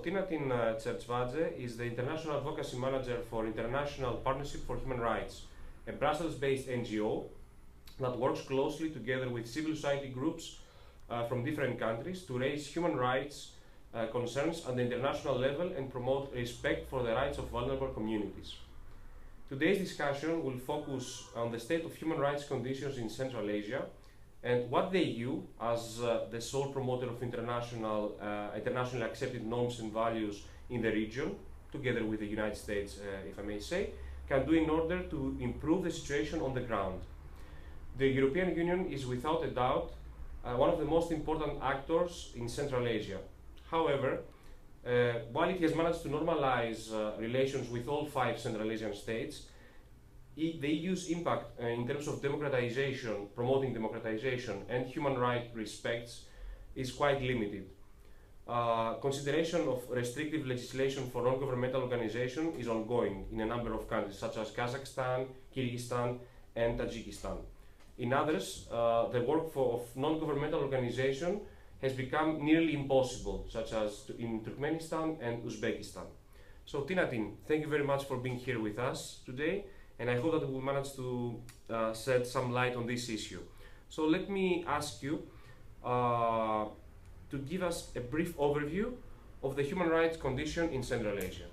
Tinatin Tsertsvadze is the International Advocacy Manager for International Partnership for Human Rights, a Brussels-based NGO that works closely together with civil society groups from different countries to raise human rights concerns at the international level and promote respect for the rights of vulnerable communities. Today's discussion will focus on the state of human rights conditions in Central Asia and what the EU, as the sole promoter of internationally accepted norms and values in the region, together with the United States, if I may say, can do in order to improve the situation on the ground. The European Union is without a doubt one of the most important actors in Central Asia. However, while it has managed to normalize relations with all 5 Central Asian states, the EU's impact in terms of democratization, promoting democratization and human rights respects is quite limited. Consideration of restrictive legislation for non-governmental organizations is ongoing in a number of countries such as Kazakhstan, Kyrgyzstan and Tajikistan. In others, the work of non-governmental organizations has become nearly impossible, such as in Turkmenistan and Uzbekistan. So Tinatin, thank you very much for being here with us today, and I hope that we'll manage to shed some light on this issue. So let me ask you to give us a brief overview of the human rights condition in Central Asia.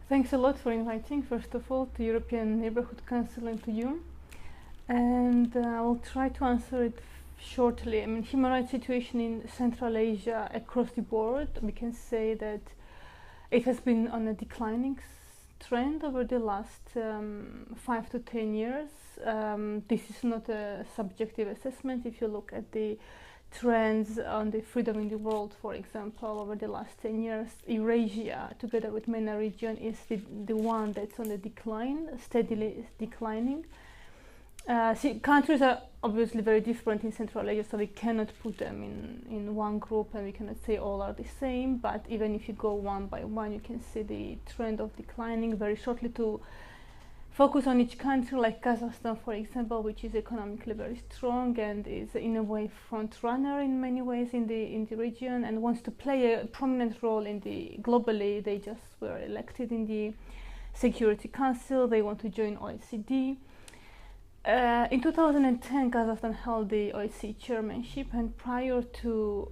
Thanks a lot for inviting, first of all, to European Neighborhood Council and to you. And I will try to answer it shortly. I mean, human rights situation in Central Asia across the board, we can say that it has been on a declining trend over the last 5 to 10 years. This is not a subjective assessment. If you look at the trends on the freedom in the world, for example, over the last 10 years, Eurasia, together with MENA region, is the one that's on the decline, steadily declining. Countries are obviously very different in Central Asia, so we cannot put them in one group and we cannot say all are the same, but even if you go one by one, you can see the trend of declining. Very shortly, to focus on each country, like Kazakhstan, for example, which is economically very strong and is in a way front runner in many ways in the region and wants to play a prominent role in the globally. They just were elected in the Security Council. They want to join OECD. In 2010, Kazakhstan held the OSCE chairmanship, and prior to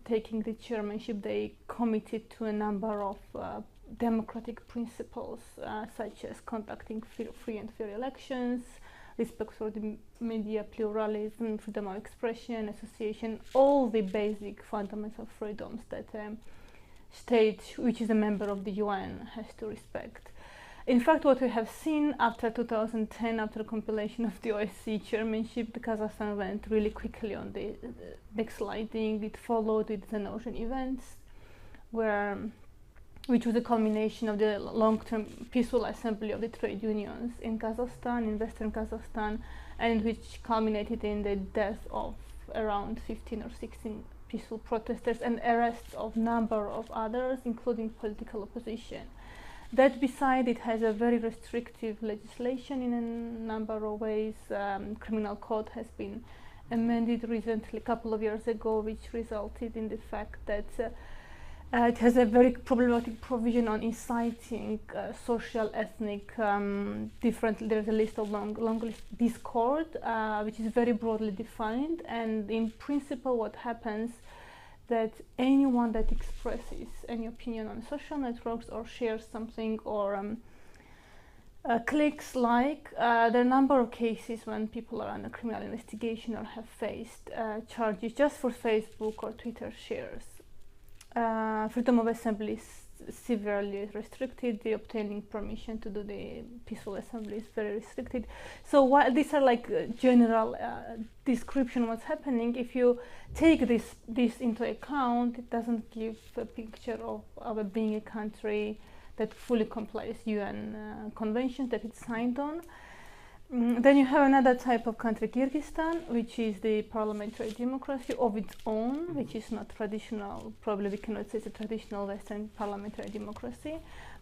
taking the chairmanship, they committed to a number of democratic principles, such as conducting free and fair elections, respect for the media pluralism, freedom of expression, association, all the basic fundamental freedoms that a state which is a member of the UN has to respect. In fact, what we have seen after 2010, after the compilation of the OSCE chairmanship, Kazakhstan went really quickly on the backsliding. It followed with the Ocean events, which was a culmination of the long-term peaceful assembly of the trade unions in Kazakhstan, in Western Kazakhstan, and which culminated in the death of around 15 or 16 peaceful protesters and arrests of number of others, including political opposition. That beside, it has a very restrictive legislation in a number of ways. Criminal code has been amended recently, a couple of years ago, which resulted in the fact that it has a very problematic provision on inciting social, ethnic, different. There's a list of long list discord, which is very broadly defined. And in principle, what happens that anyone that expresses any opinion on social networks or shares something or clicks like, there are a number of cases when people are under criminal investigation or have faced charges just for Facebook or Twitter shares. Freedom of assembly is severely restricted. The obtaining permission to do the peaceful assembly is very restricted. So while these are like general description of what's happening, if you take this into account, it doesn't give a picture of being a country that fully complies UN conventions that it's signed on. Then you have another type of country, Kyrgyzstan, which is the parliamentary democracy of its own, which is not traditional. Probably we cannot say it's a traditional Western parliamentary democracy,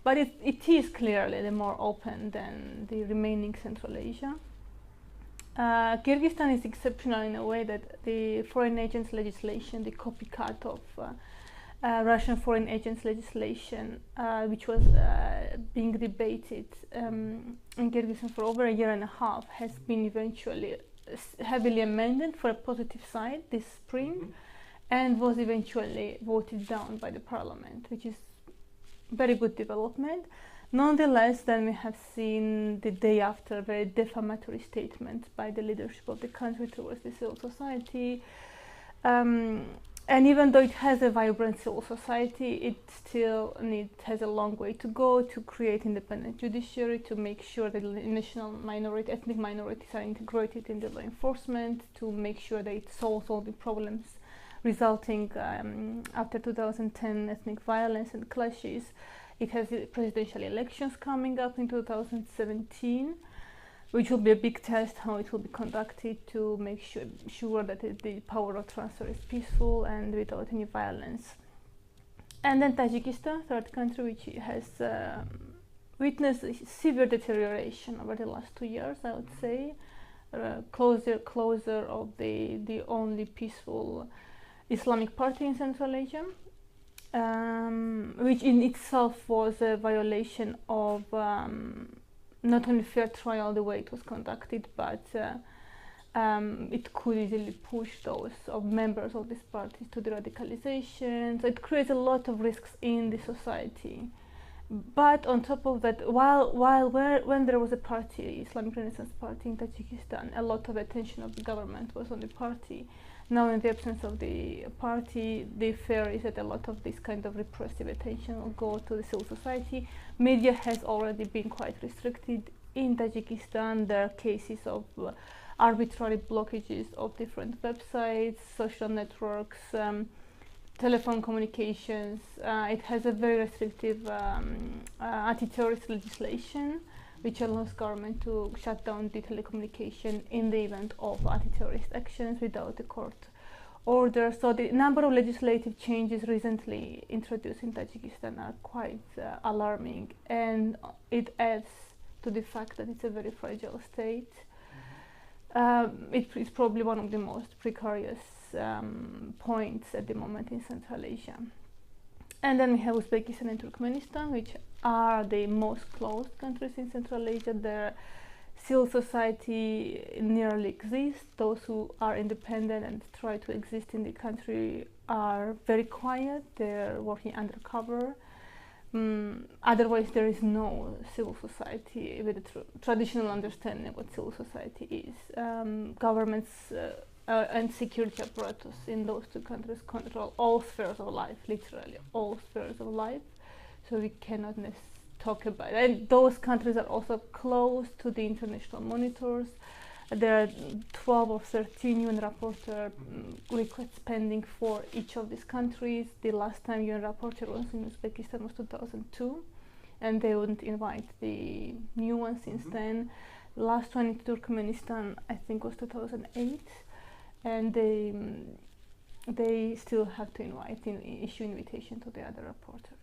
but it is clearly the more open than the remaining Central Asia. Kyrgyzstan is exceptional in a way that the foreign agents legislation, the copycat of Russian foreign agents legislation, which was being debated in Kyrgyzstan for over a year and a half, has been eventually heavily amended for a positive side this spring, and was eventually voted down by the parliament, which is very good development. Nonetheless, then we have seen the day after very defamatory statements by the leadership of the country towards the civil society. And even though it has a vibrant civil society, it still has a long way to go to create independent judiciary, to make sure that national minority, ethnic minorities are integrated in the law enforcement, to make sure that it solves all the problems resulting after 2010 ethnic violence and clashes. It has presidential elections coming up in 2017, which will be a big test how it will be conducted to make sure that the power of transfer is peaceful and without any violence. And then Tajikistan, third country, which has witnessed severe deterioration over the last 2 years, I would say, closer of the only peaceful Islamic party in Central Asia, which in itself was a violation of not only fair trial the way it was conducted, but it could easily push those members of these parties to the radicalization. So it creates a lot of risks in the society. But on top of that, when there was a party, Islamic Renaissance Party in Tajikistan, a lot of attention of the government was on the party. Now, in the absence of the party, the fear is that a lot of this kind of repressive attention will go to the civil society. Media has already been quite restricted in Tajikistan. There are cases of arbitrary blockages of different websites, social networks, telephone communications. It has a very restrictive anti-terrorist legislation, which allows government to shut down the telecommunication in the event of anti-terrorist actions without a court order. So the number of legislative changes recently introduced in Tajikistan are quite alarming, and it adds to the fact that it's a very fragile state. It is probably one of the most precarious points at the moment in Central Asia. And then we have Uzbekistan and Turkmenistan, which are the most closed countries in Central Asia. Their civil society nearly exists. Those who are independent and try to exist in the country are very quiet. They're working undercover. Otherwise, there is no civil society with a traditional understanding of what civil society is. Governments and security apparatus in those two countries control all spheres of life, literally all spheres of life. So we cannot talk about it. And those countries are also close to the international monitors. There are 12 or 13 UN rapporteur requests pending for each of these countries. The last time UN rapporteur was in Uzbekistan was 2002, and they wouldn't invite the new one since then. The last one in Turkmenistan, I think, was 2008, and they still have to issue invitation to the other rapporteurs.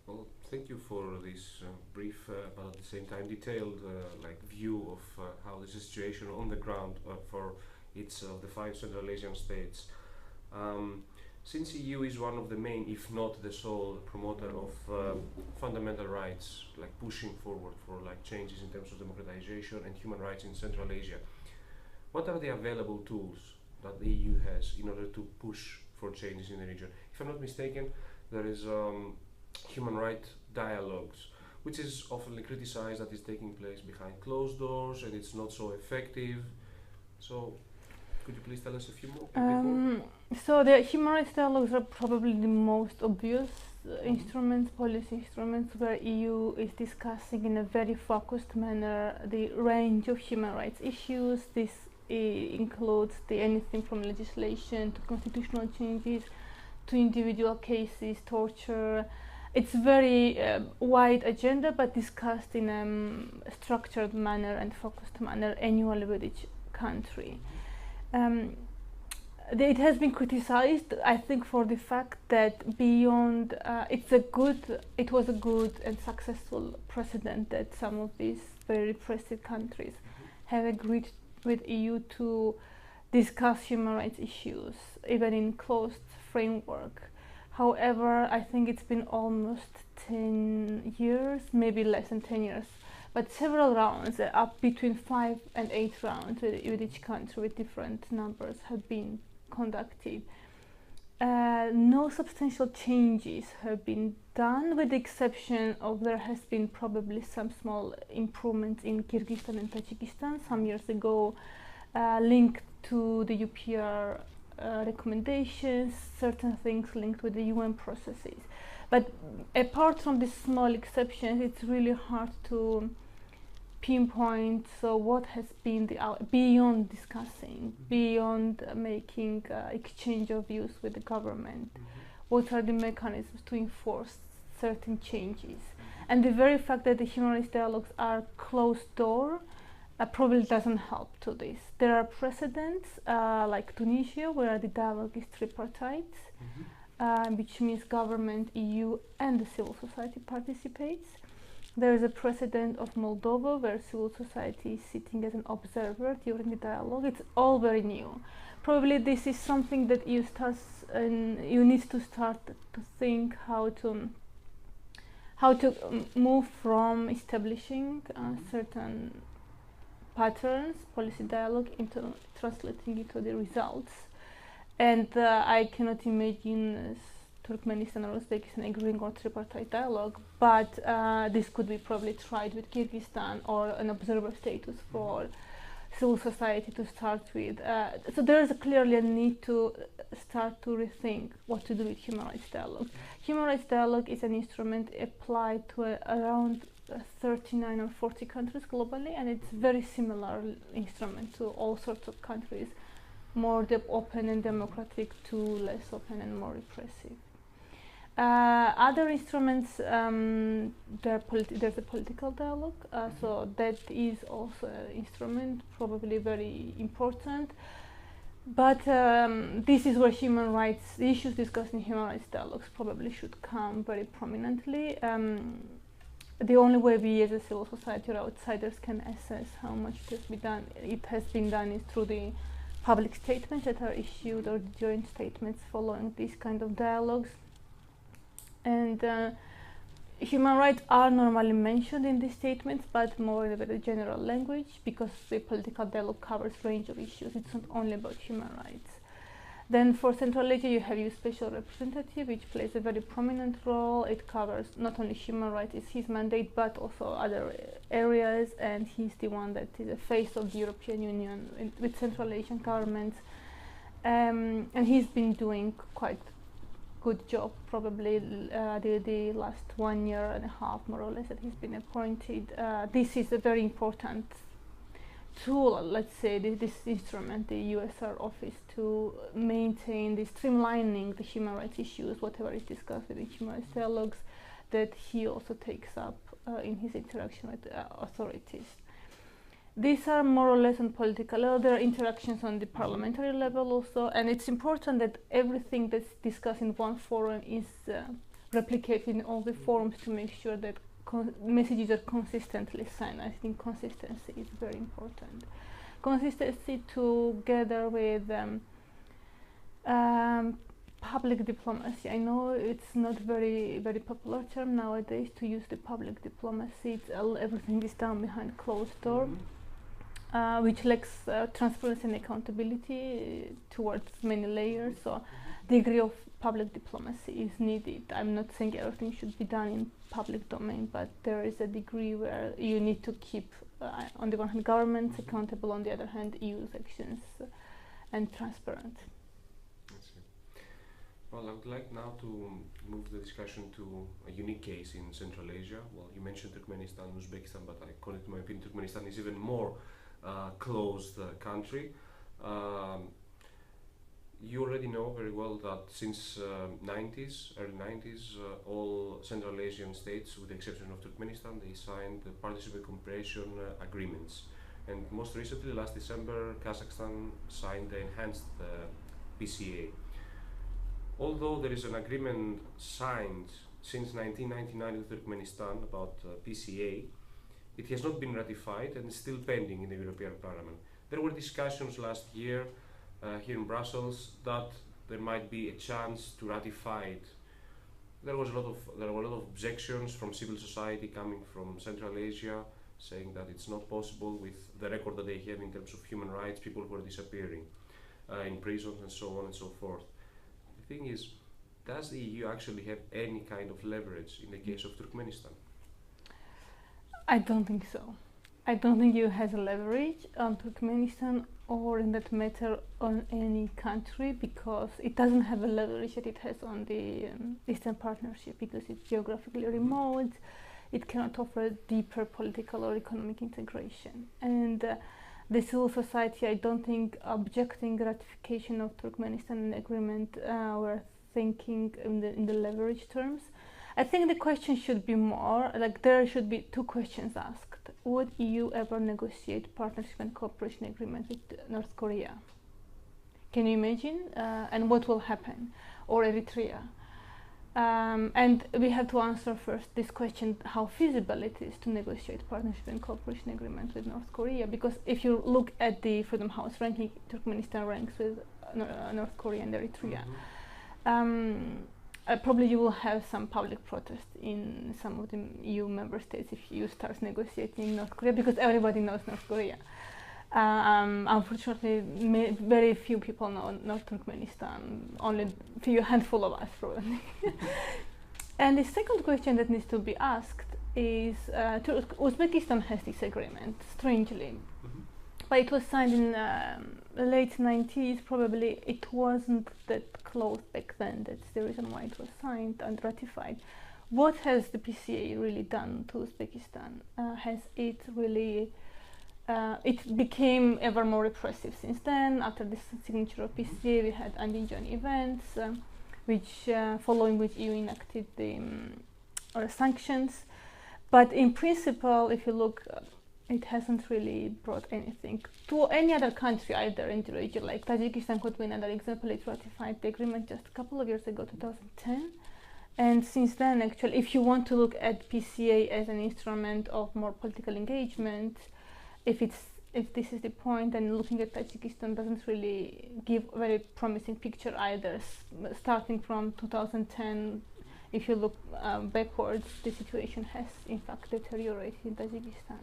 Well, thank you for this brief, but at the same time detailed view of how the situation on the ground for each of the 5 Central Asian states. Since EU is one of the main, if not the sole, promoter of fundamental rights, like pushing forward for changes in terms of democratization and human rights in Central Asia, what are the available tools that the EU has in order to push for changes in the region? If I'm not mistaken, there is human rights dialogues, which is often criticized that it's taking place behind closed doors and it's not so effective. So could you please tell us a few more? So the human rights dialogues are probably the most obvious policy instruments, where EU is discussing in a very focused manner the range of human rights issues. This includes anything from legislation to constitutional changes to individual cases, torture. It's very wide agenda, but discussed in a structured manner and focused manner annually with each country. It has been criticized, I think, for the fact that beyond it was a good and successful precedent that some of these very repressive countries have agreed with EU to discuss human rights issues, even in closed framework. However, I think it's been almost 10 years, maybe less than 10 years, but several rounds, up between 5 and 8 rounds with each country with different numbers have been conducted. No substantial changes have been done, with the exception of there has been probably some small improvements in Kyrgyzstan and Tajikistan some years ago, linked to the UPR recommendations, certain things linked with the UN processes. But apart from these small exceptions, it's really hard to pinpoint what has been beyond discussing, beyond making exchange of views with the government. What are the mechanisms to enforce certain changes? And the very fact that the human rights dialogues are closed door probably doesn't help to this. There are precedents like Tunisia, where the dialogue is tripartite, which means government, EU and the civil society participates. There is a precedent of Moldova, where civil society is sitting as an observer during the dialogue. It's all very new. Probably this is something that you need to start to think how to move from establishing certain patterns, policy dialogue, into translating it to the results. And I cannot imagine Turkmenistan or Uzbekistan agreeing on tripartite dialogue, but this could be probably tried with Kyrgyzstan, or an observer status for civil society to start with. So there is clearly a need to start to rethink what to do with human rights dialogue. Human rights dialogue is an instrument applied to around 39 or 40 countries globally, and it's very similar instrument to all sorts of countries, more open and democratic to less open and more repressive. Other instruments, there's a political dialogue, so that is also an instrument, probably very important. But this is where human rights, the issues discussed in human rights dialogues probably should come very prominently. The only way we as a civil society or outsiders can assess how much it has been done is through the public statements that are issued, or the joint statements following these kind of dialogues. And human rights are normally mentioned in these statements, but more in a very general language, because the political dialogue covers a range of issues. It's not only about human rights. Then for Central Asia, you have your special representative, which plays a very prominent role. It covers not only human rights, it's his mandate, but also other areas, and he's the one that is the face of the European Union with Central Asian governments. And he's been doing quite good job, probably the last 1 year and a half, more or less, that he's been appointed. This is a very important tool, let's say, this instrument, the USR office, to maintain the streamlining the human rights issues, whatever is discussed in the human rights dialogues, that he also takes up in his interaction with authorities. These are more or less on political level. There are interactions on the parliamentary level also, and it's important that everything that's discussed in one forum is replicated in all the forums to make sure that messages are consistently sent. I think consistency is very important. Consistency together with public diplomacy. I know it's not very popular term nowadays to use the public diplomacy. Everything is done behind closed door, which lacks transparency and accountability towards many layers. So degree of public diplomacy is needed. I'm not saying everything should be done in public domain, but there is a degree where you need to keep, on the one hand, governments accountable, on the other hand, EU's actions, and transparent. Well, I would like now to move the discussion to a unique case in Central Asia. Well, you mentioned Turkmenistan, Uzbekistan, but according to my opinion, Turkmenistan is even more closed country. You already know very well that since early 90s, all Central Asian states, with the exception of Turkmenistan, they signed the partnership and cooperation agreements. And most recently, last December, Kazakhstan signed the enhanced PCA. Although there is an agreement signed since 1999 with Turkmenistan about PCA, it has not been ratified and is still pending in the European Parliament. There were discussions last year here in Brussels that there might be a chance to ratify it. There were a lot of objections from civil society coming from Central Asia, saying that it's not possible with the record that they have in terms of human rights, people who are disappearing in prisons and so on and so forth. The thing is, does the EU actually have any kind of leverage in the case of Turkmenistan? I don't think so. I don't think EU has a leverage on Turkmenistan or in that matter on any country, because it doesn't have a leverage that it has on the Eastern Partnership, because it's geographically remote, it cannot offer deeper political or economic integration. And the civil society, I don't think objecting ratification of Turkmenistan agreement were thinking in the leverage terms. I think the question should be more, like there should be two questions asked. Would EU ever negotiate partnership and cooperation agreement with North Korea? Can you imagine? And what will happen? Or Eritrea? And we have to answer first this question, how feasible it is to negotiate partnership and cooperation agreement with North Korea. Because if you look at the Freedom House ranking, Turkmenistan ranks with North Korea and Eritrea. Probably you will have some public protest in some of the EU member states if you start negotiating North Korea, because everybody knows North Korea. Unfortunately, very few people know North Turkmenistan, only a handful of us probably. And the second question that needs to be asked is, Uzbekistan has this agreement, strangely. But it was signed in the late 90s, probably it wasn't that close back then. That's the reason why it was signed and ratified. What has the PCA really done to Uzbekistan? Has it really, it became ever more repressive since then. After the signature of PCA, we had Andijan events, following which EU enacted the sanctions. But in principle, if you look, it hasn't really brought anything to any other country either in the region. Like Tajikistan could be another example. It ratified the agreement just a couple of years ago, 2010. And since then, actually, if you want to look at PCA as an instrument of more political engagement, if this is the point, then looking at Tajikistan doesn't really give a very promising picture either. Starting from 2010, if you look backwards, the situation has in fact deteriorated in Tajikistan.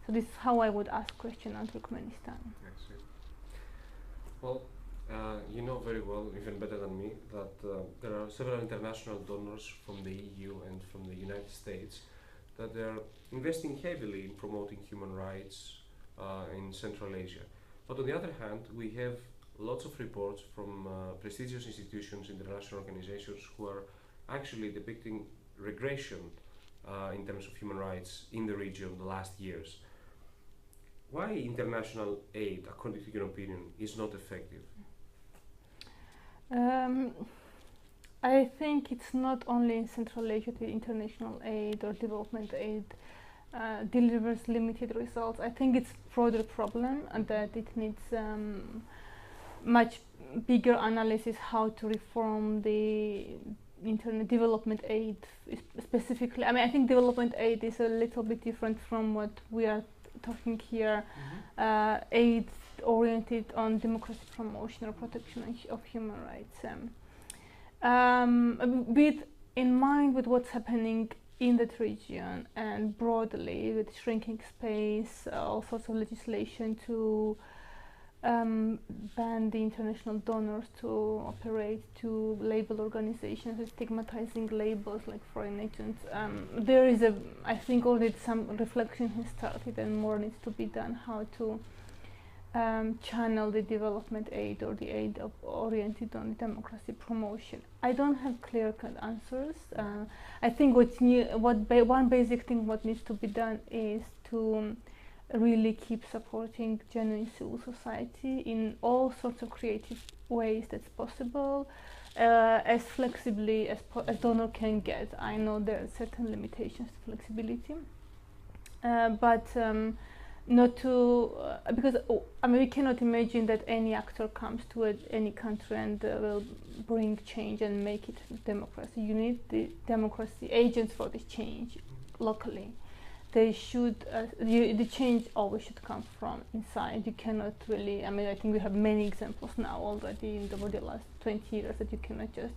So this is how I would ask question on Turkmenistan. Well, you know very well, even better than me, that there are several international donors from the EU and from the United States that are investing heavily in promoting human rights in Central Asia. But on the other hand, we have lots of reports from prestigious institutions, international organizations, who are actually depicting regression in terms of human rights in the region the last years. Why international aid, according to your opinion, is not effective? I think it's not only in Central Asia that international aid or development aid delivers limited results. I think it's a broader problem and that it needs much bigger analysis how to reform the internet development aid specifically. I mean, I think development aid is a little bit different from what we are talking here, aid oriented on democracy promotion or protection of human rights. With in mind with what's happening in that region and broadly with shrinking space, all sorts of legislation to ban the international donors to operate, to label organizations as stigmatizing labels like foreign agents. There is I think already some reflection has started and more needs to be done how to channel the development aid or the aid oriented on democracy promotion. I don't have clear-cut answers. I think one basic thing what needs to be done is to really keep supporting genuine civil society in all sorts of creative ways that's possible, as flexibly as donor can get. I know there are certain limitations to flexibility, but not to because I mean we cannot imagine that any actor comes to any country and will bring change and make it democracy. You need the democracy agents for this change locally. they should, the change always should come from inside. You cannot really, I mean, I think we have many examples now already over the last 20 years that you cannot just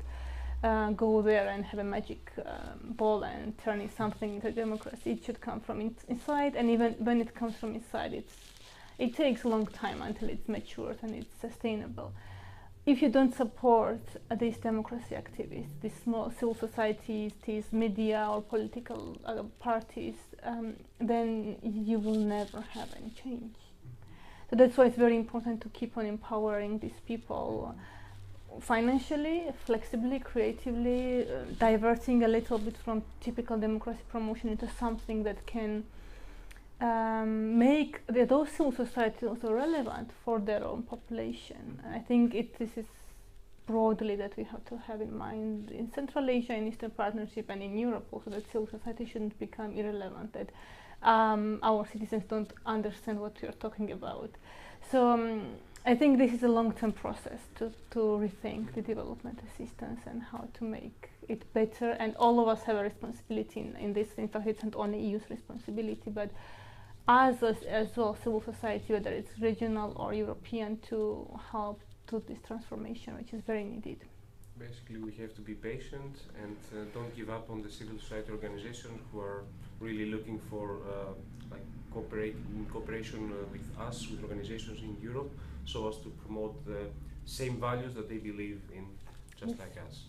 go there and have a magic ball and turning something into democracy. It should come from inside, and even when it comes from inside, it takes a long time until it's matured and it's sustainable. If you don't support these democracy activists, these small civil societies, these media or political parties, then you will never have any change. So that's why it's very important to keep on empowering these people financially, flexibly, creatively, diverting a little bit from typical democracy promotion into something that can make those civil societies also relevant for their own population. I think this is broadly that we have to have in mind in Central Asia, in Eastern Partnership, and in Europe also, that civil society shouldn't become irrelevant, that our citizens don't understand what we are talking about. So I think this is a long-term process to rethink the development assistance and how to make it better, and all of us have a responsibility in this. In fact, it's not only EU's responsibility, but as well, civil society, whether it's regional or European, to help to this transformation, which is very needed. Basically, we have to be patient and don't give up on the civil society organizations who are really looking for cooperation with us, with organizations in Europe, so as to promote the same values that they believe in, just yes. like us.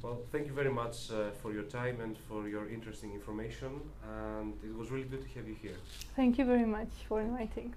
Well, thank you very much for your time and for your interesting information, and it was really good to have you here. Thank you very much for inviting.